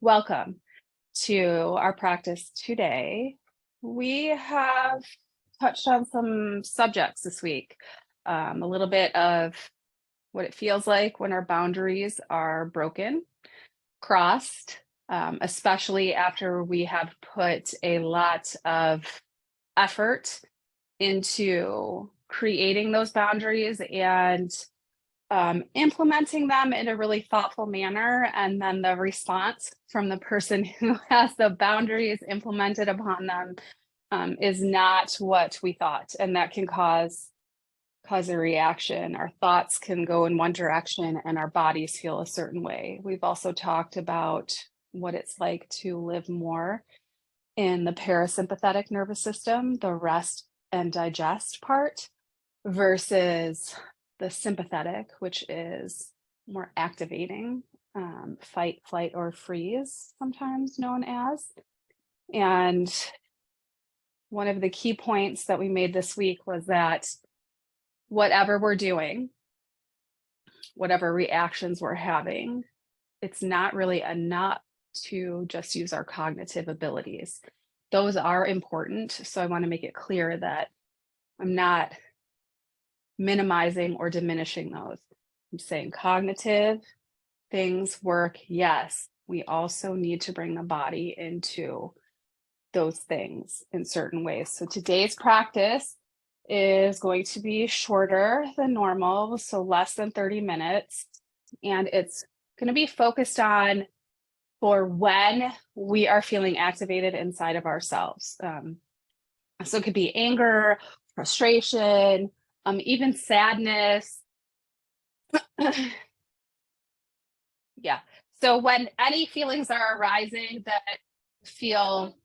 Welcome to our practice today. We have touched on some subjects this week, a little bit of what it feels like when our boundaries are broken, crossed, especially after we have put a lot of effort into creating those boundaries and implementing them in a really thoughtful manner. And then the response from the person who has the boundaries implemented upon them is not what we thought. And that can cause a reaction. Our thoughts can go in one direction and our bodies feel a certain way. We've also talked about what it's like to live more in the parasympathetic nervous system, the rest and digest part, versus the sympathetic, which is more activating, fight, flight, or freeze, sometimes known as. And one of the key points that we made this week was that whatever we're doing, whatever reactions we're having, it's not really enough to just use our cognitive abilities. Those are important. So I want to make it clear that I'm not minimizing or diminishing those. I'm saying cognitive things work. Yes, we also need to bring the body into those things in certain ways. So today's practice is going to be shorter than normal, so less than 30 minutes. And it's going to be focused on for when we are feeling activated inside of ourselves. So it could be anger, frustration, even sadness. Yeah. So when any feelings are arising that feel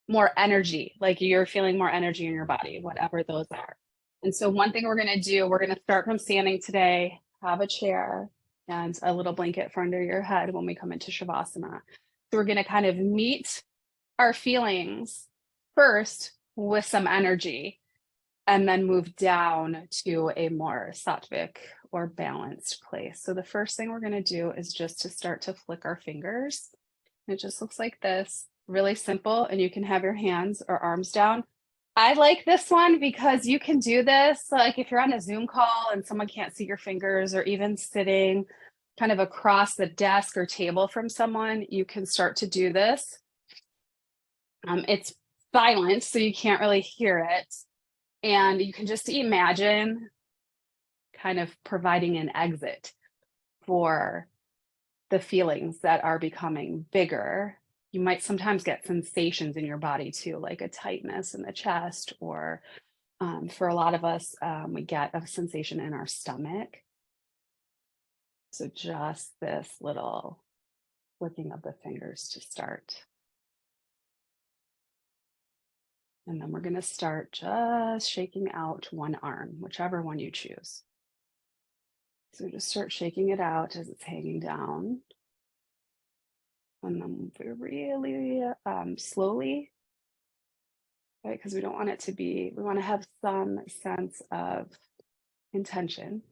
more energy, like you're feeling more energy in your body, whatever those are. And so one thing we're going to do, we're going to start from standing today, have a chair and a little blanket for under your head when we come into Shavasana. So we're going to kind of meet our feelings first with some energy and then move down to a more sattvic or balanced place. So the first thing we're going to do is just to start to flick our fingers. It just looks like this, really simple, and you can have your hands or arms down. I like this one because you can do this, like if you're on a Zoom call and someone can't see your fingers, or even sitting kind of across the desk or table from someone, you can start to do this. It's silent, so you can't really hear it. And you can just imagine kind of providing an exit for the feelings that are becoming bigger. You might sometimes get sensations in your body too, like a tightness in the chest, or for a lot of us, we get a sensation in our stomach. So just this little flicking of the fingers to start. And then we're going to start just shaking out one arm, whichever one you choose. So just start shaking it out as it's hanging down. And then really slowly, right? Because we don't want it to be, we want to have some sense of intention,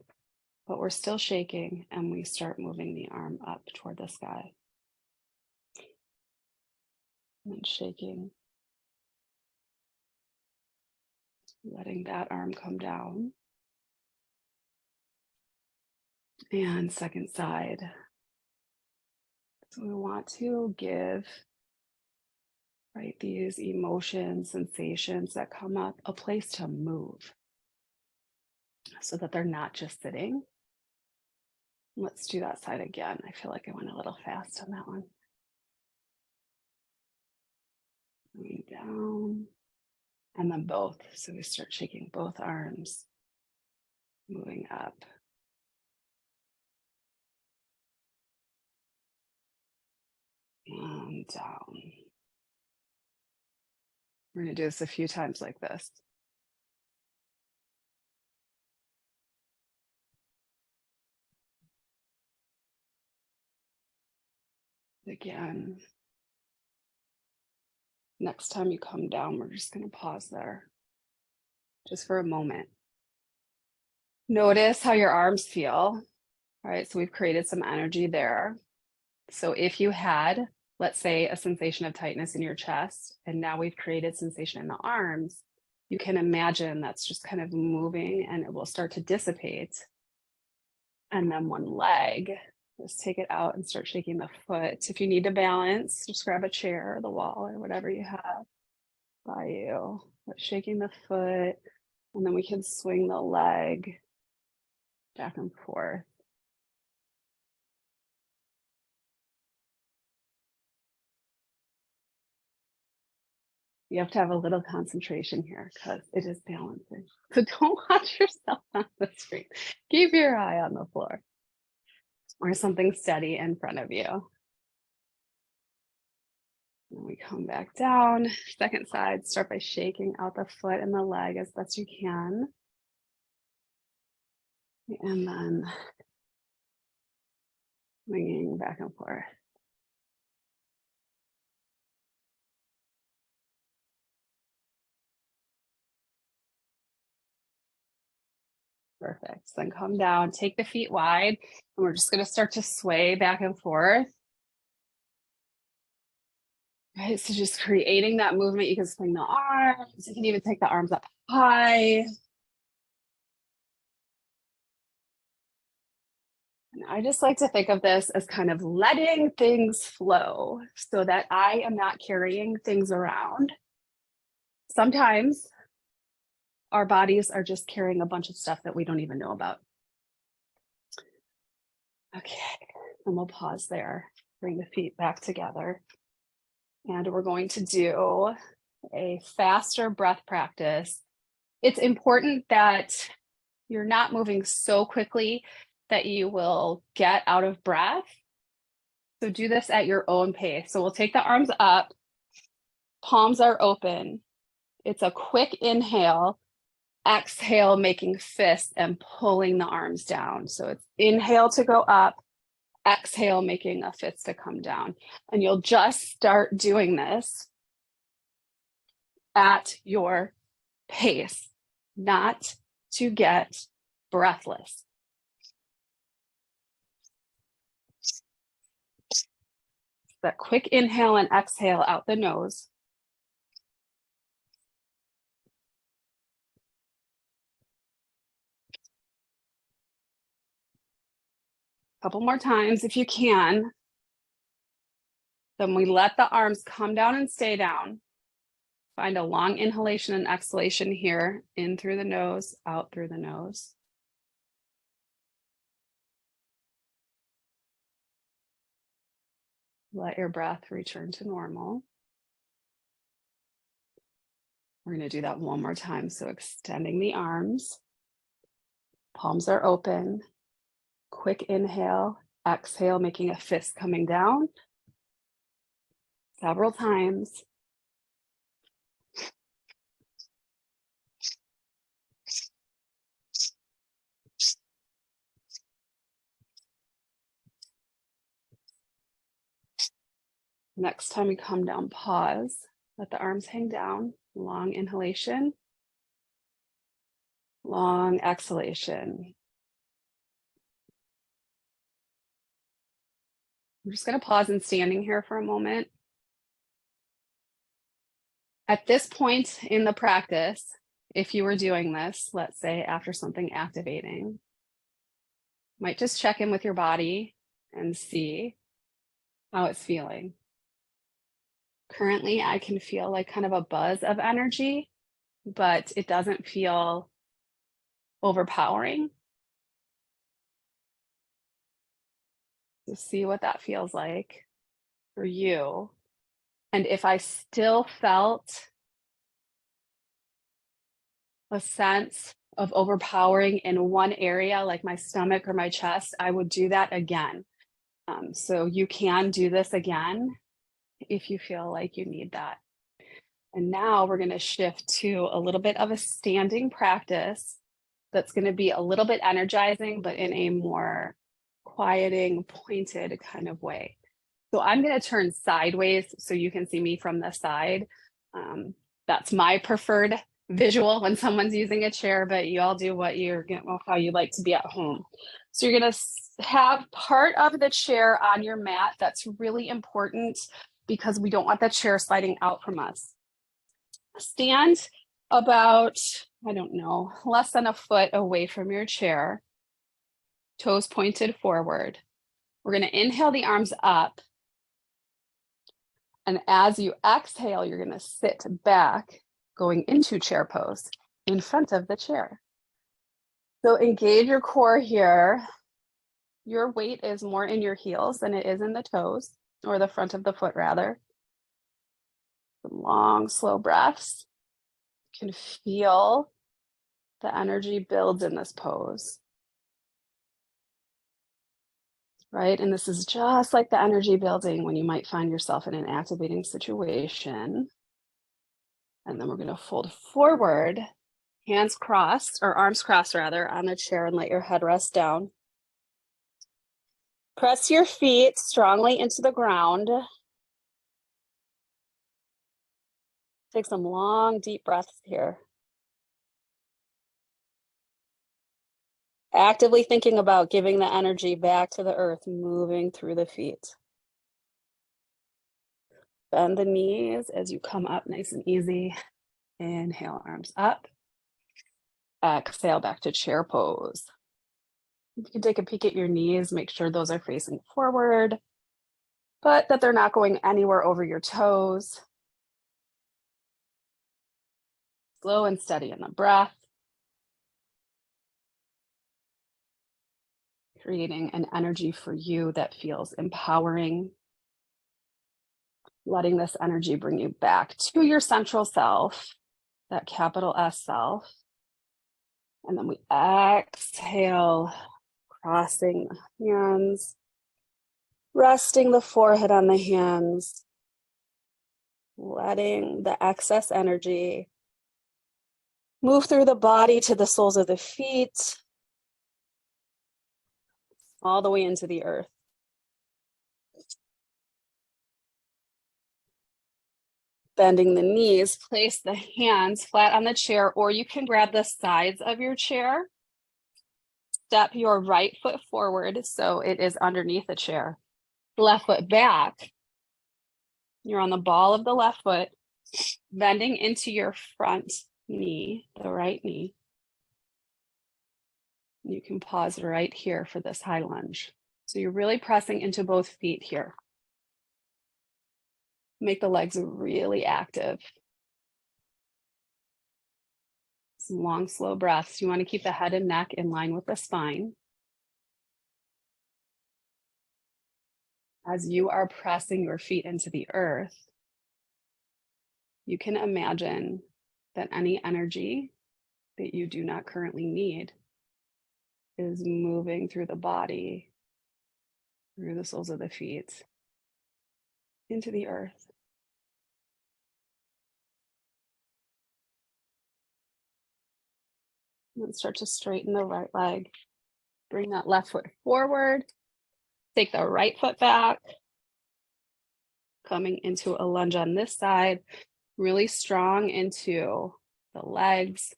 but we're still shaking, and we start moving the arm up toward the sky. And then shaking, letting that arm come down. And second side. So we want to give, right, these emotions, sensations that come up, a place to move so that they're not just sitting. Let's do that side again. I feel like I went a little fast on that one. Moving down, and then both. So we start shaking both arms, moving up. And down. We're going to do this a few times like this. Again. Next time you come down, we're just going to pause there just for a moment. Notice how your arms feel. All right, so we've created some energy there. So if you had let's say, a sensation of tightness in your chest, and now we've created sensation in the arms, you can imagine that's just kind of moving and it will start to dissipate. And then one leg, just take it out and start shaking the foot. If you need to balance, just grab a chair or the wall or whatever you have by you. But shaking the foot, and then we can swing the leg back and forth. You have to have a little concentration here because it is balancing. So don't watch yourself on the screen. Keep your eye on the floor or something steady in front of you. And we come back down. Second side, start by shaking out the foot and the leg as best you can. And then swinging back and forth. Perfect. Then come down, take the feet wide, and we're just going to start to sway back and forth. Right, so just creating that movement. You can swing the arms. You can even take the arms up high. And I just like to think of this as kind of letting things flow so that I am not carrying things around. Sometimes our bodies are just carrying a bunch of stuff that we don't even know about. Okay, and we'll pause there. Bring the feet back together. And we're going to do a faster breath practice. It's important that you're not moving so quickly that you will get out of breath. So do this at your own pace. So we'll take the arms up, palms are open. It's a quick inhale, exhale, making fists and pulling the arms down. So it's inhale to go up, exhale, making a fist to come down. And you'll just start doing this at your pace, not to get breathless. That quick inhale and exhale out the nose. A couple more times if you can. Then we let the arms come down and stay down. Find a long inhalation and exhalation here, in through the nose, out through the nose. Let your breath return to normal. We're going to do that one more time. So extending the arms, palms are open, quick inhale, exhale, making a fist coming down several times. Next time we come down, pause, let the arms hang down, long inhalation, long exhalation. I'm just going to pause and standing here for a moment. At this point in the practice, if you were doing this, let's say after something activating, might just check in with your body and see how it's feeling. Currently, I can feel like kind of a buzz of energy, but it doesn't feel overpowering. So see what that feels like for you. And if I still felt a sense of overpowering in one area, like my stomach or my chest, I would do that again. So you can do this again if you feel like you need that. And now we're going to shift to a little bit of a standing practice that's going to be a little bit energizing, but in a more quieting, pointed kind of way. So I'm going to turn sideways so you can see me from the side. That's my preferred visual when someone's using a chair, but you all do how you like to be at home. So you're going to have part of the chair on your mat. That's really important because we don't want the chair sliding out from us. Stand about, I don't know, less than a foot away from your chair, toes pointed forward. We're going to inhale the arms up. And as you exhale, you're going to sit back, going into chair pose in front of the chair. So engage your core here. Your weight is more in your heels than it is in the toes, or the front of the foot rather. Some long, slow breaths. You can feel the energy builds in this pose. Right? And this is just like the energy building when you might find yourself in an activating situation. And then we're going to fold forward, hands crossed, or arms crossed rather, on the chair, and let your head rest down. Press your feet strongly into the ground. Take some long, deep breaths here. Actively thinking about giving the energy back to the earth, moving through the feet. Bend the knees as you come up nice and easy. Inhale, arms up. Exhale, back to chair pose. You can take a peek at your knees, make sure those are facing forward, but that they're not going anywhere over your toes. Slow and steady in the breath. Creating an energy for you that feels empowering. Letting this energy bring you back to your central self, that capital S self. And then we exhale, crossing the hands, resting the forehead on the hands, letting the excess energy move through the body to the soles of the feet, all the way into the earth. Bending the knees, place the hands flat on the chair, or you can grab the sides of your chair. Step your right foot forward so it is underneath the chair. Left foot back. You're on the ball of the left foot, bending into your front knee, the right knee. You can pause right here for this high lunge. So you're really pressing into both feet here. Make the legs really active. Some long, slow breaths. You want to keep the head and neck in line with the spine. As you are pressing your feet into the earth, you can imagine that any energy that you do not currently need is moving through the body, through the soles of the feet, into the earth. And then start to straighten the right leg. Bring that left foot forward. Take the right foot back. Coming into a lunge on this side. Really strong into the legs.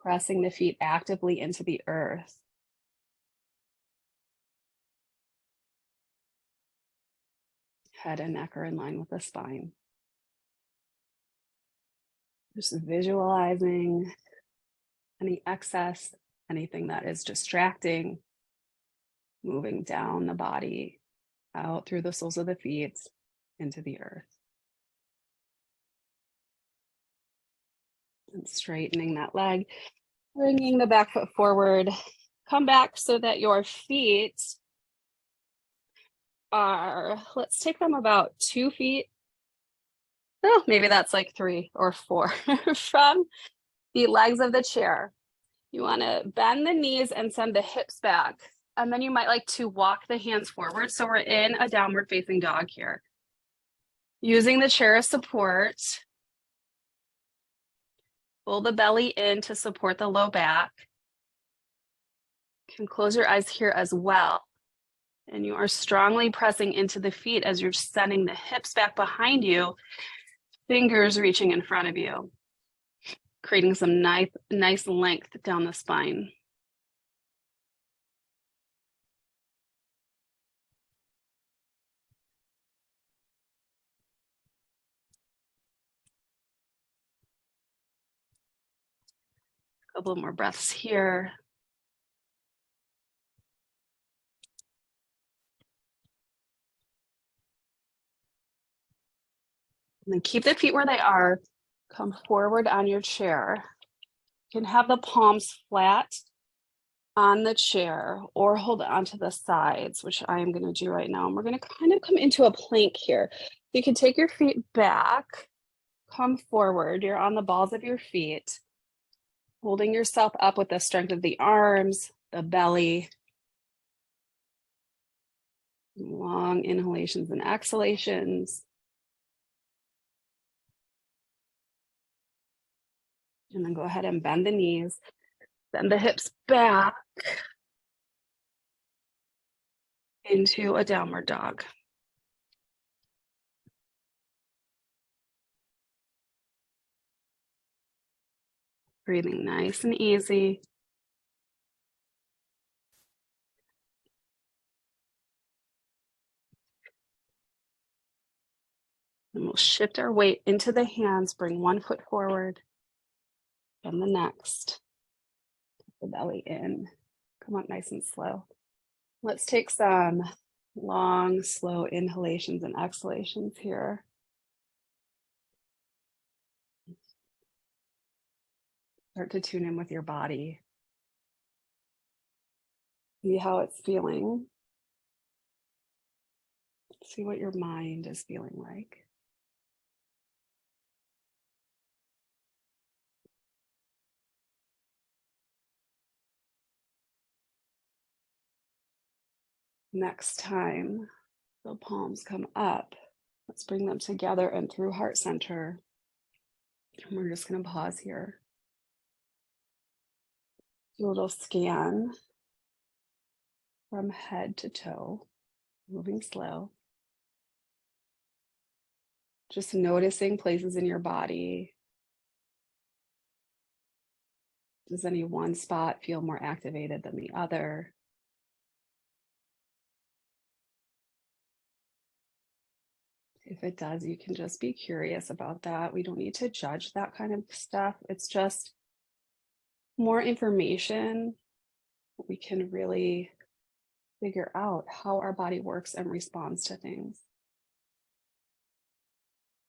Pressing the feet actively into the earth. Head and neck are in line with the spine. Just visualizing any excess, anything that is distracting, moving down the body, out through the soles of the feet, into the earth. And straightening that leg, bringing the back foot forward. Come back so that your feet are, let's take them about 2 feet. Oh, maybe that's like 3 or 4 from the legs of the chair. You want to bend the knees and send the hips back. And then you might like to walk the hands forward. So we're in a downward facing dog here. Using the chair as support. Pull the belly in to support the low back. You can close your eyes here as well. And you are strongly pressing into the feet as you're sending the hips back behind you, fingers reaching in front of you. creating some nice length down the spine. A couple more breaths here. And then keep the feet where they are. Come forward on your chair. You can have the palms flat on the chair or hold it onto the sides, which I am going to do right now. And we're going to kind of come into a plank here. You can take your feet back, come forward. You're on the balls of your feet, holding yourself up with the strength of the arms, the belly. Long inhalations and exhalations. And then go ahead and bend the knees, bend the hips back into a downward dog. Breathing nice and easy. And we'll shift our weight into the hands, bring one foot forward, and the next. The belly in. Come up nice and slow. Let's take some long, slow inhalations and exhalations here. Start to tune in with your body. See how it's feeling. See what your mind is feeling like. Next time the palms come up, let's bring them together and through heart center. And we're just going to pause here. Do a little scan from head to toe, moving slow. Just noticing places in your body. Does any one spot feel more activated than the other? If it does, you can just be curious about that. We don't need to judge that kind of stuff. It's just more information. We can really figure out how our body works and responds to things.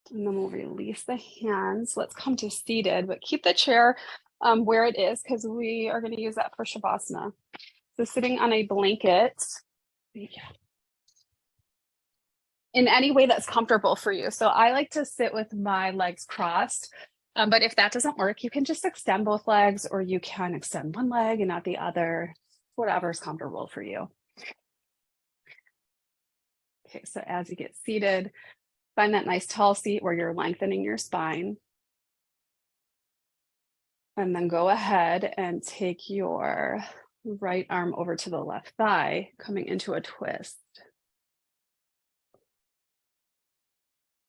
And then we'll release the hands. Let's come to seated, but keep the chair where it is because we are going to use that for Shavasana. So sitting on a blanket, in any way that's comfortable for you. So I like to sit with my legs crossed, but if that doesn't work, you can just extend both legs or you can extend one leg and not the other, whatever's comfortable for you. Okay, so as you get seated, find that nice tall seat where you're lengthening your spine. And then go ahead and take your right arm over to the left thigh, coming into a twist.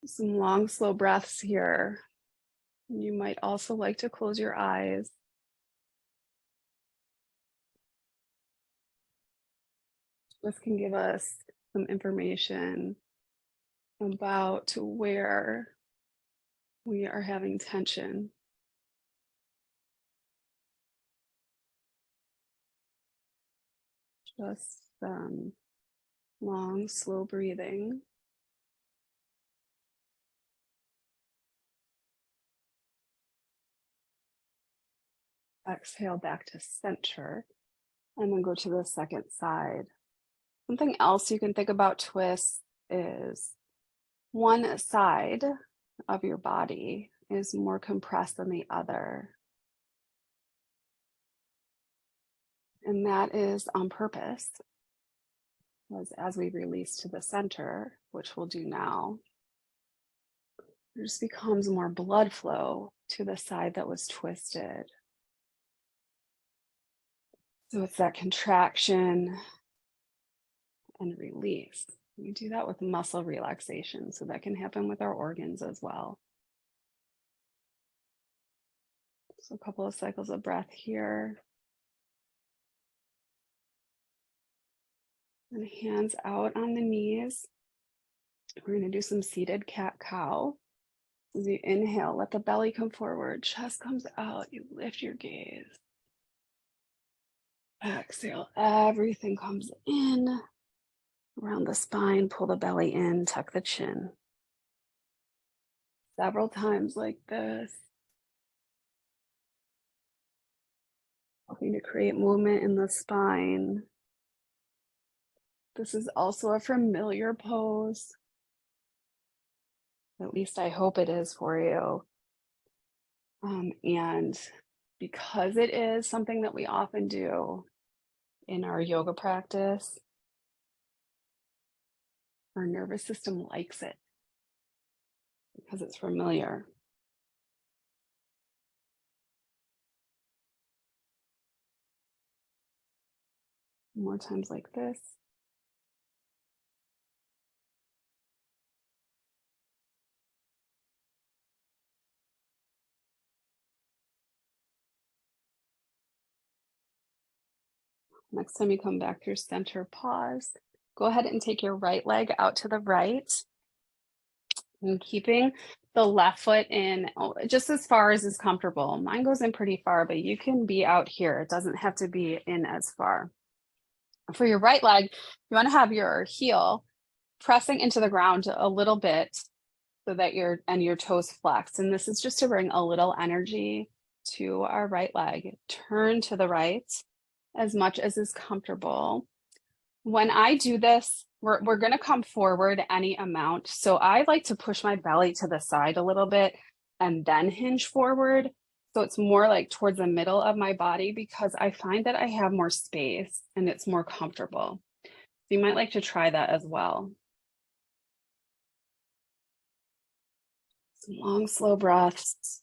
Some long, slow breaths here. You might also like to close your eyes. This can give us some information about where we are having tension. Just some long, slow breathing. Exhale back to center, and then go to the second side. Something else you can think about twists is one side of your body is more compressed than the other. And that is on purpose. As we release to the center, which we'll do now, there just becomes more blood flow to the side that was twisted. So it's that contraction and release. We do that with muscle relaxation, so that can happen with our organs as well. So a couple of cycles of breath here. And hands out on the knees. We're going to do some seated cat-cow. As you inhale, let the belly come forward, chest comes out, you lift your gaze. Exhale, everything comes in. Around the spine, pull the belly in, tuck the chin. Several times like this. Helping to create movement in the spine. This is also a familiar pose. At least I hope it is for you. And because it is something that we often do in our yoga practice, our nervous system likes it because it's familiar. More times like this. Next time you come back through center, pause. Go ahead and take your right leg out to the right. And keeping the left foot in just as far as is comfortable. Mine goes in pretty far, but you can be out here. It doesn't have to be in as far. For your right leg, you want to have your heel pressing into the ground a little bit so that your toes flex. And this is just to bring a little energy to our right leg. Turn to the right as much as is comfortable. When I do this, we're going to come forward any amount. So I like to push my belly to the side a little bit and then hinge forward. So it's more like towards the middle of my body because I find that I have more space and it's more comfortable. So you might like to try that as well. Some long, slow breaths.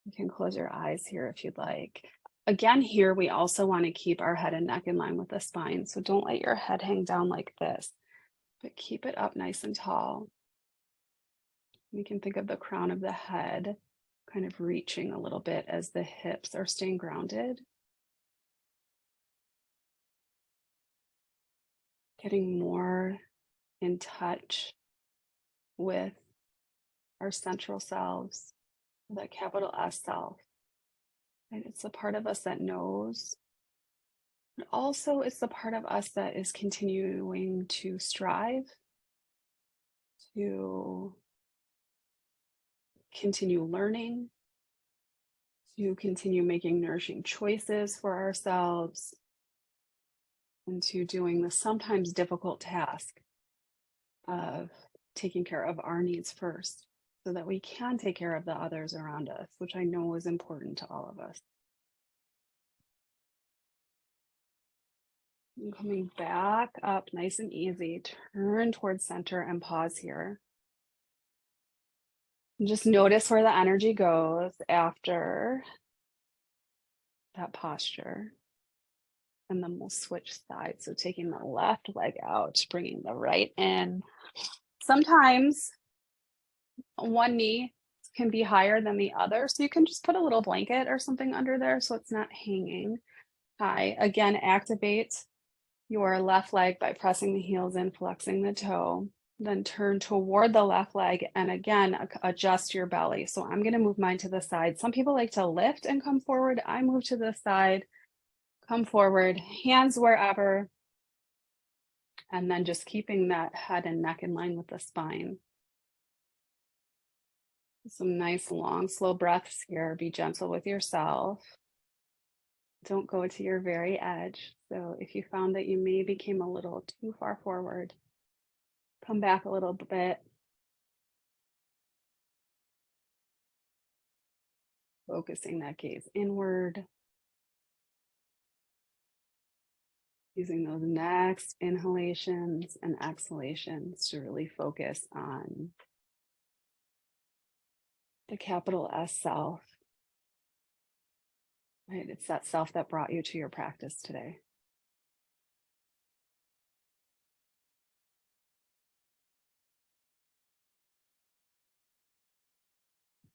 You can close your eyes here if you'd like. Again, here we also want to keep our head and neck in line with the spine. So don't let your head hang down like this, but keep it up nice and tall. You can think of the crown of the head kind of reaching a little bit as the hips are staying grounded. Getting more in touch with our central selves, that capital S self. And it's the part of us that knows, but also it's the part of us that is continuing to strive, to continue learning, to continue making nourishing choices for ourselves, and to doing the sometimes difficult task of taking care of our needs first so that we can take care of the others around us, which I know is important to all of us. And coming back up nice and easy, turn towards center and pause here. And just notice where the energy goes after that posture. And then we'll switch sides. So taking the left leg out, bringing the right in. Sometimes one knee can be higher than the other. So you can just put a little blanket or something under there so it's not hanging high. Again, activate your left leg by pressing the heels in, flexing the toe. Then turn toward the left leg and again, adjust your belly. So I'm going to move mine to the side. Some people like to lift and come forward. I move to the side, come forward, hands wherever. And then just keeping that head and neck in line with the spine. Some nice, long, slow breaths here. Be gentle with yourself. Don't go to your very edge. So if you found that you maybe came a little too far forward, come back a little bit. Focusing that gaze inward. Using those next inhalations and exhalations to really focus on the capital S self. Right? It's that self that brought you to your practice today.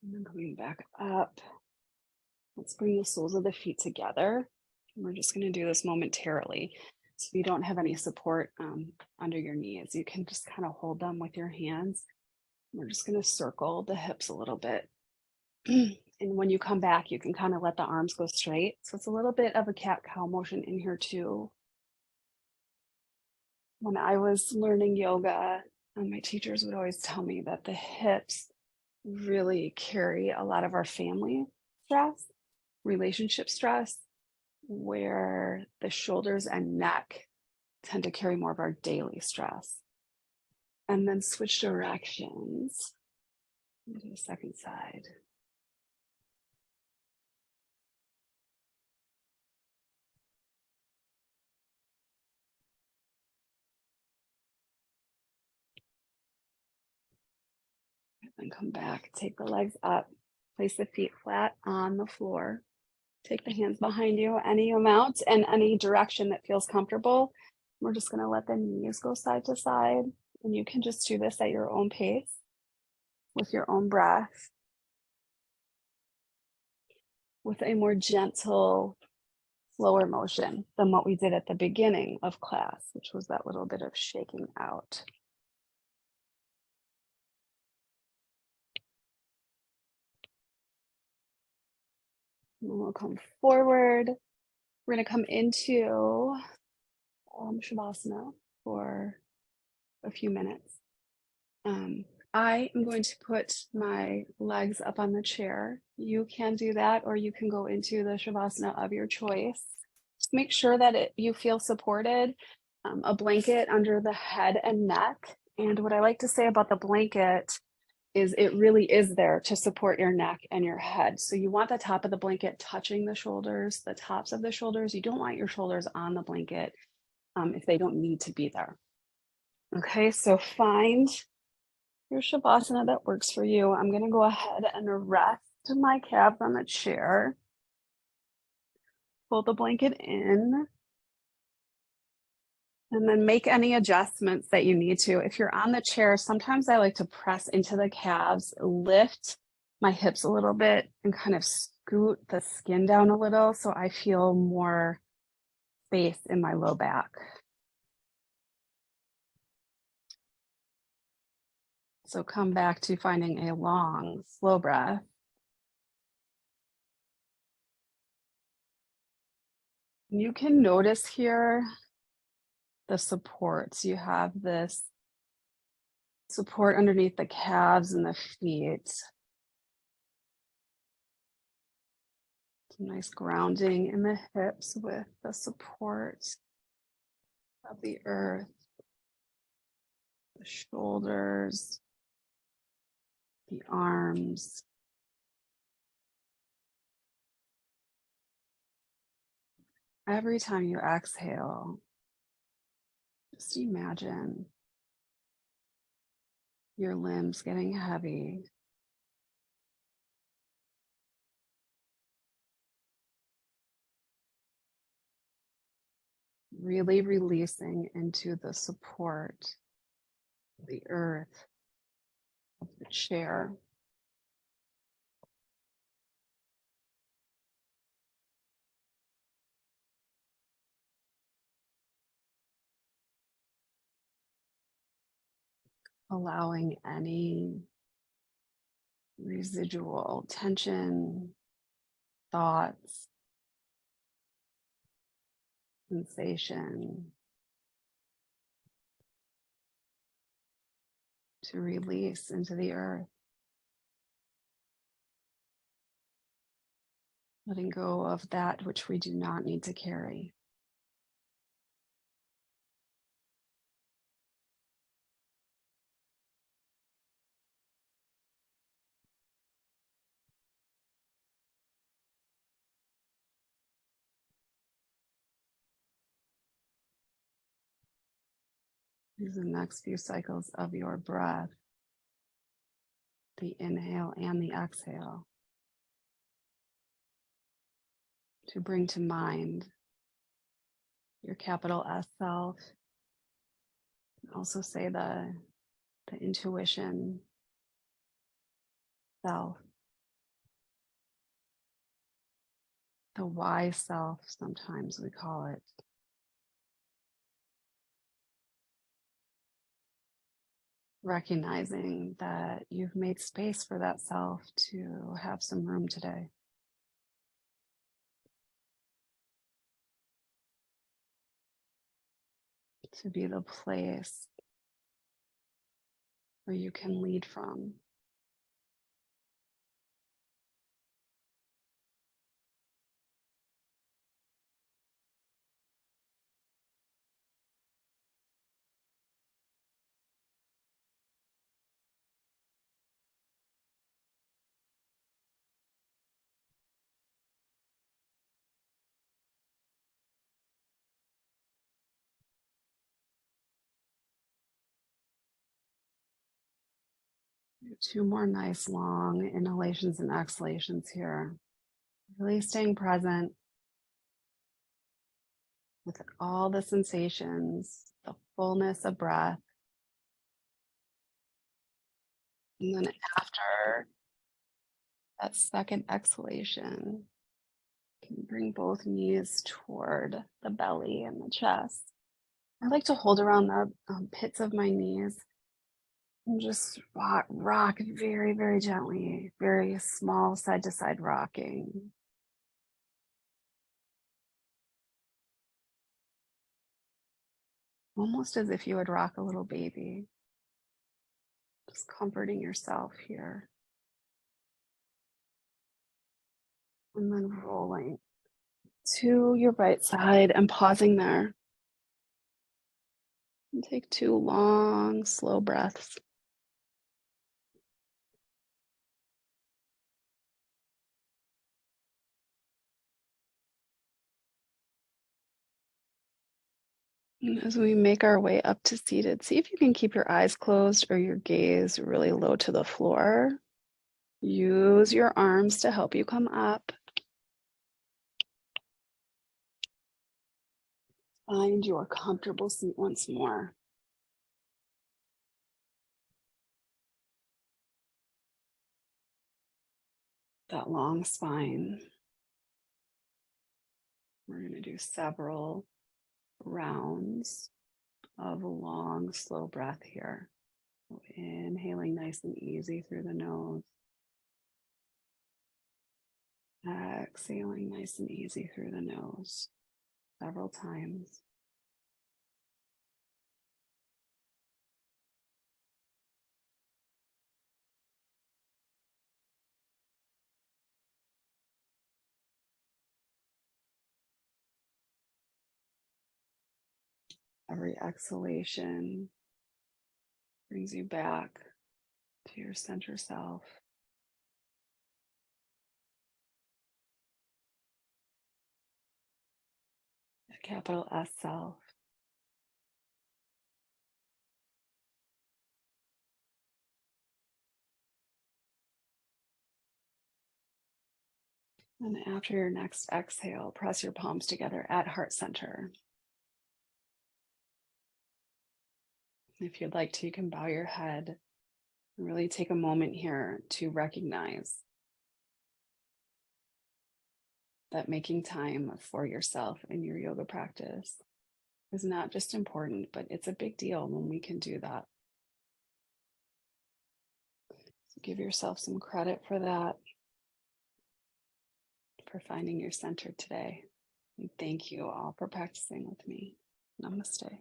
And then coming back up. Let's bring the soles of the feet together. We're just going to do this momentarily. So if you don't have any support under your knees, you can just kind of hold them with your hands. We're just going to circle the hips a little bit. And when you come back, you can kind of let the arms go straight. So it's a little bit of a cat-cow motion in here too. When I was learning yoga, my teachers would always tell me that the hips really carry a lot of our family stress, relationship stress, where the shoulders and neck tend to carry more of our daily stress. And then switch directions. Do the second side. Then come back, take the legs up, place the feet flat on the floor. Take the hands behind you any amount and any direction that feels comfortable. We're just going to let the knees go side to side. And you can just do this at your own pace with your own breath, with a more gentle, slower motion than what we did at the beginning of class, which was that little bit of shaking out. And we'll come forward. We're going to come into Shavasana for a few minutes. I am going to put my legs up on the chair. You can do that, or you can go into the Shavasana of your choice. Just make sure that you feel supported, a blanket under the head and neck. And what I like to say about the blanket is it really is there to support your neck and your head. So you want the top of the blanket touching the shoulders, the tops of the shoulders. You don't want your shoulders on the blanket if they don't need to be there. Okay, so find your Shavasana that works for you. I'm going to go ahead and rest my calves on the chair. Pull the blanket in. And then make any adjustments that you need to. If you're on the chair, sometimes I like to press into the calves, lift my hips a little bit, and kind of scoot the skin down a little so I feel more space in my low back. So come back to finding a long, slow breath. You can notice here the supports. You have this support underneath the calves and the feet. Some nice grounding in the hips with the support of the earth, the shoulders, the arms. Every time you exhale, just imagine your limbs getting heavy. Really releasing into the support of the earth, of the chair. Allowing any residual tension, thoughts, sensation to release into the earth. Letting go of that which we do not need to carry. These are the next few cycles of your breath, the inhale and the exhale, to bring to mind your capital S self. Also say the intuition self. the wise self, sometimes we call it. Recognizing that you've made space for that self to have some room today. To be the place where you can lead from. Two more nice long inhalations and exhalations here. Really staying present with all the sensations, the fullness of breath. And then after that second exhalation, you can bring both knees toward the belly and the chest. I like to hold around the pits of my knees and just rock very, very gently, very small side to side rocking. Almost as if you would rock a little baby. Just comforting yourself here. And then rolling to your right side and pausing there. And take 2 long, slow breaths. And as we make our way up to seated, see if you can keep your eyes closed or your gaze really low to the floor. Use your arms to help you come up. Find your comfortable seat once more. That long spine. We're going to do several rounds of a long, slow breath here. So inhaling nice and easy through the nose. Exhaling nice and easy through the nose several times. Every exhalation brings you back to your center self. The capital S self. And after your next exhale, press your palms together at heart center. If you'd like to, you can bow your head and really take a moment here to recognize that making time for yourself in your yoga practice is not just important, but it's a big deal when we can do that. So give yourself some credit for that, for finding your center today. And thank you all for practicing with me. Namaste.